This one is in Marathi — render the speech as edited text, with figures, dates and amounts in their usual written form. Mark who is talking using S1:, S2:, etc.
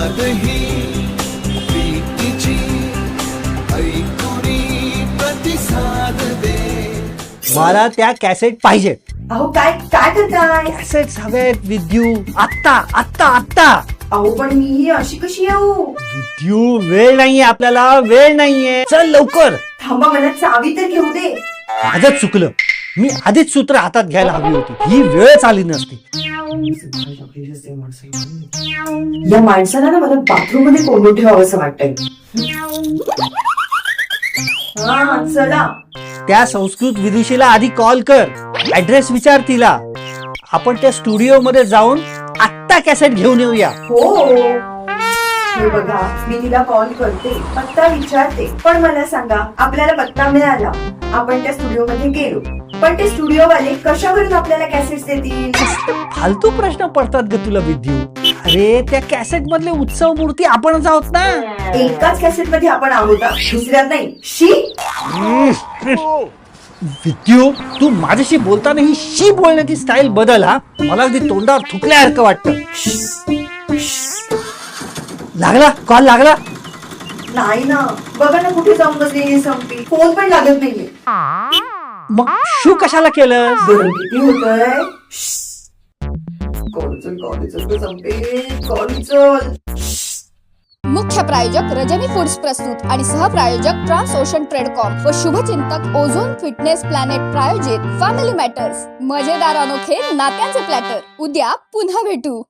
S1: याद ही प्रीतीची ऐकुनी प्रतिसाद दे.
S2: मला त्या कॅसेट पाहिजे.
S3: अहो काय काय करताय?
S2: कॅसेट्स हवेत विद्यू. आत्ता आत्ता आत्ता.
S3: अहो पण मी अशी कशी येऊ?
S2: विद्यू वेळ नाहीये आपल्याला, वेळ नाहीये. चल लवकर.
S3: थांबा मला चावी तर घेऊ दे.
S2: माझंच चुकलं. मी आधीच सूत्र हातात घ्यायला हवी होती. ही वेळच आली नसती.
S3: या माणसाला ना मला बाथरूम मध्ये कोंडून ठेवावं असं वाटतंय. हा चला.
S2: त्या संस्कृत विदुषीला आधी कॉल कर. ऍड्रेस विचार तिला. आपण त्या स्टुडिओ मध्ये जाऊन आत्ता कॅसेट घेऊन येऊया.
S3: हो हे बघा मी तिला कॉल करते, पत्ता विचारते, पण मला सांगा आपल्याला पत्ता मिळाला, आपण त्या स्टुडिओ मध्ये गेलो, पण ते स्टुडिओ वाले कशावरून आपल्याला कॅसेट्स देतील?
S2: फालतू प्रश्न पडतात ग तुला विद्यू. अरे त्या कॅसेट मधले उत्सव मूर्ती आपणच आहोत ना.
S3: एकाच कॅसेट मध्ये आपण आहोत, दुसऱ्यात नाही. शी
S2: विद्यू तू माझ्याशी बोलताना ही शी बोलण्याची स्टाईल बदल. हा मला अगदी तोंडावर थुकल्यासारखं वाटतं. लागला कॉल लागला.
S3: नाही ना, बघा ना कुठे जाऊन बसलेली संपी, फोन पण लागत नाहीये.
S2: मग शू कशाला केलं?
S3: गरम किती होतंय. कॉल चल संपे, कॉल चल.
S4: मुख्य प्रायोजक रजनी फूड्स प्रस्तुत आणि सहप्रायोजक ट्रान्स ओशन ट्रेडकॉम व शुभचिंतक ओझोन फिटनेस प्लॅनेट प्रायोजित फॅमिली मॅटर्स. मजेदार अनोखे नात्यांचे प्लॅटर. उद्या पुन्हा भेटू.